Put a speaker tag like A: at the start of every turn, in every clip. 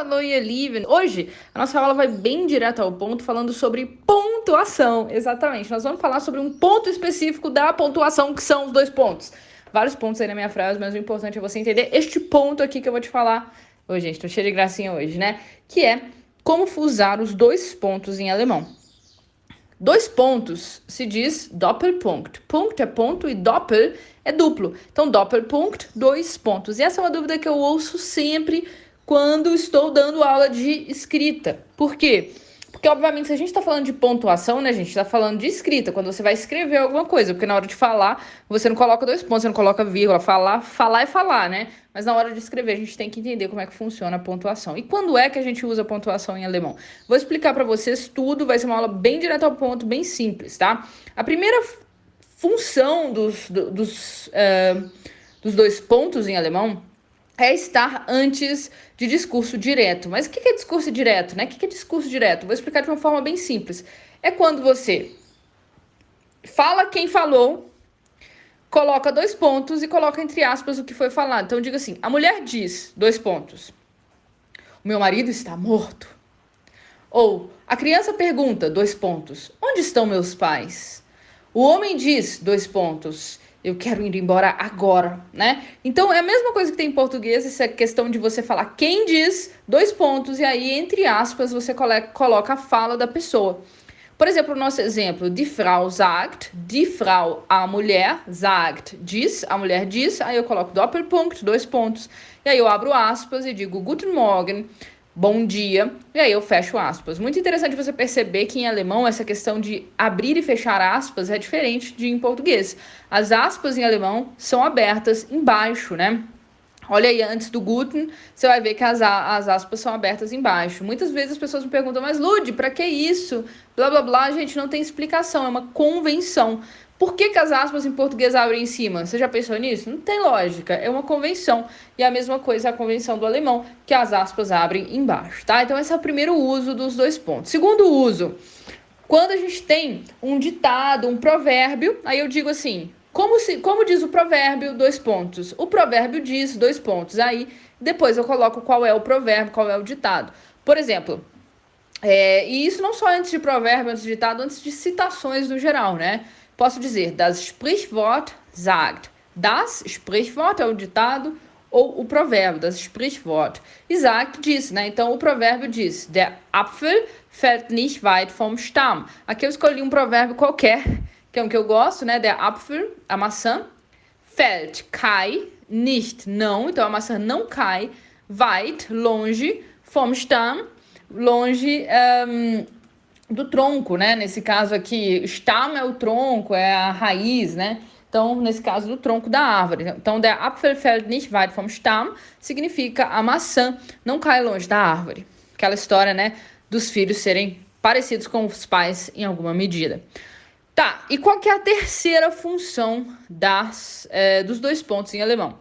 A: Hallo, ihr Lieben! Hoje, a nossa aula vai bem direto ao ponto, falando sobre pontuação. Exatamente, nós vamos falar sobre um ponto específico da pontuação, que são os 2 pontos. Vários pontos aí na minha frase, mas o importante é você entender este ponto aqui que eu vou te falar. Ô, gente, tô cheia de gracinha hoje, né? Que é como usar os 2 pontos em alemão. 2 pontos se diz Doppelpunkt. Punkt é ponto e Doppel é duplo. Então, Doppelpunkt, 2 pontos. E essa é uma dúvida que eu ouço sempre quando estou dando aula de escrita. Por quê? Porque, obviamente, se a gente está falando de pontuação, né, a gente está falando de escrita, quando você vai escrever alguma coisa, porque na hora de falar, você não coloca 2 pontos, você não coloca vírgula, falar é falar, né? Mas na hora de escrever, a gente tem que entender como é que funciona a pontuação. E quando é que a gente usa pontuação em alemão? Vou explicar para vocês tudo, vai ser uma aula bem direta ao ponto, bem simples, tá? A primeira função dos 2 pontos em alemão é estar antes de discurso direto. Mas o que é discurso direto, né? O que é discurso direto? Vou explicar de uma forma bem simples. É quando você fala quem falou, coloca 2 pontos e coloca entre aspas o que foi falado. Então, diga assim, a mulher diz, 2 pontos, o meu marido está morto. Ou, a criança pergunta, 2 pontos, onde estão meus pais? O homem diz, 2 pontos, eu quero ir embora agora, né? Então, é a mesma coisa que tem em português, essa questão de você falar quem diz, 2 pontos, e aí, entre aspas, você coloca a fala da pessoa. Por exemplo, o nosso exemplo, die Frau sagt, die Frau, a mulher, sagt, diz, a mulher diz, aí eu coloco Doppelpunkt, 2 pontos, e aí eu abro aspas e digo Guten Morgen, bom dia, e aí eu fecho aspas. Muito interessante você perceber que em alemão essa questão de abrir e fechar aspas é diferente de em português. As aspas em alemão são abertas embaixo, né? Olha aí, antes do Guten, você vai ver que as aspas são abertas embaixo. Muitas vezes as pessoas me perguntam, mas Lud, pra que isso? Blá, blá, blá, gente, não tem explicação, é uma convenção. Por que as aspas em português abrem em cima? Você já pensou nisso? Não tem lógica, é uma convenção. E a mesma coisa é a convenção do alemão, que as aspas abrem embaixo, tá? Então esse é o primeiro uso dos 2 pontos. Segundo uso, quando a gente tem um ditado, um provérbio, aí eu digo assim, como diz o provérbio, 2 pontos. O provérbio diz, 2 pontos. Aí, depois eu coloco qual é o provérbio, qual é o ditado. Por exemplo, e isso não só antes de provérbio, antes de ditado, antes de citações no geral, né? Posso dizer, das Sprichwort sagt. Das Sprichwort é o ditado ou o provérbio, das Sprichwort. E sagt diz, né? Então, o provérbio diz, der Apfel fällt nicht weit vom Stamm. Aqui eu escolhi um provérbio qualquer, que é um que eu gosto, né? Der Apfel, a maçã, fällt, cai, nicht, não, então a maçã não cai, weit, longe, vom Stamm, longe do tronco, né? Nesse caso aqui, Stamm é o tronco, é a raiz, né? Então, nesse caso, do tronco da árvore. Então, der Apfel fällt nicht weit vom Stamm significa a maçã não cai longe da árvore. Aquela história, né? Dos filhos serem parecidos com os pais em alguma medida. Tá, e qual que é a terceira função dos 2 pontos em alemão?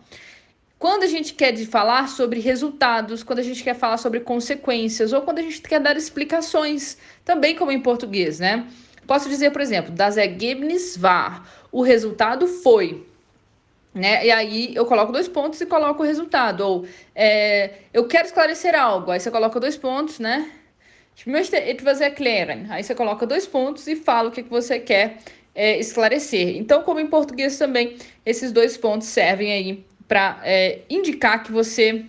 A: Quando a gente quer falar sobre resultados, quando a gente quer falar sobre consequências, ou quando a gente quer dar explicações, também como em português, né? Posso dizer, por exemplo, das Ergebnis war, o resultado foi, né? E aí eu coloco 2 pontos e coloco o resultado. Ou eu quero esclarecer algo, aí você coloca 2 pontos, né? Ich möchte etwas erklären. Aí você coloca 2 pontos e fala o que você quer esclarecer. Então, como em português também, esses 2 pontos servem aí para indicar que você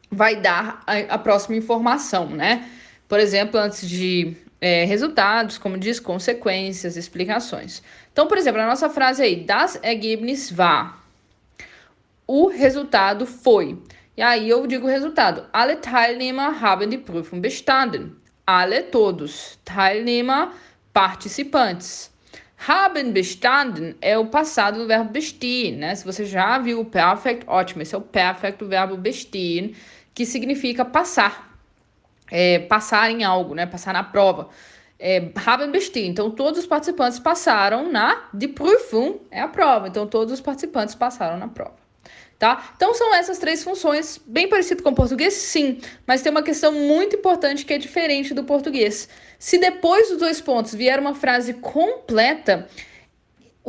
A: vai dar a próxima informação, né? Por exemplo, antes de resultados, como diz, consequências, explicações. Então, por exemplo, a nossa frase aí, das Ergebnis war. O resultado foi. E aí eu digo o resultado. Alle Teilnehmer haben die Prüfung bestanden. Alle, todos. Teilnehmer, participantes. Haben bestanden é o passado do verbo bestehen, né? Se você já viu o perfect, ótimo. Esse é o perfect do verbo bestehen, que significa passar. Passar em algo, né? Passar na prova. Haben bestehen. Então, todos os participantes passaram die Prüfung é a prova. Então, todos os participantes passaram na prova. Tá? Então são essas 3 funções, bem parecido com o português, sim, mas tem uma questão muito importante que é diferente do português. Se depois dos 2 pontos vier uma frase completa,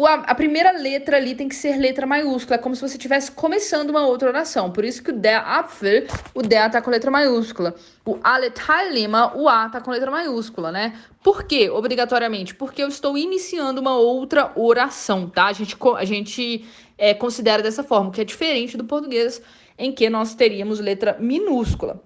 A: a primeira letra ali tem que ser letra maiúscula, é como se você estivesse começando uma outra oração. Por isso que o der Apfel, o der tá com letra maiúscula. O alle Teilnehmer, o A tá com letra maiúscula, né? Por quê, obrigatoriamente? Porque eu estou iniciando uma outra oração, tá? A gente considera dessa forma, que é diferente do português, em que nós teríamos letra minúscula.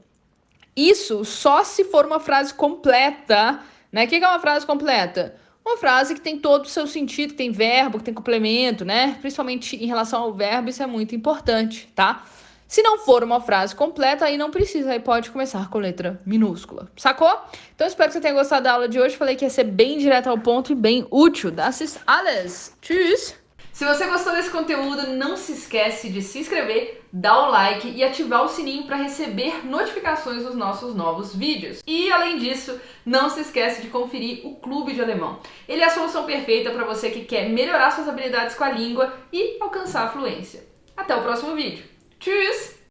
A: Isso só se for uma frase completa, né? O que é uma frase completa? Uma frase que tem todo o seu sentido, que tem verbo, que tem complemento, né? Principalmente em relação ao verbo, isso é muito importante, tá? Se não for uma frase completa, aí não precisa, aí pode começar com letra minúscula, sacou? Então espero que você tenha gostado da aula de hoje. Falei que ia ser bem direto ao ponto e bem útil. Das ist alles. Tschüss! Se você gostou desse conteúdo, não se esquece de se inscrever, dar o like e ativar o sininho para receber notificações dos nossos novos vídeos. E além disso, não se esquece de conferir o Clube de Alemão. Ele é a solução perfeita para você que quer melhorar suas habilidades com a língua e alcançar a fluência. Até o próximo vídeo. Tschüss!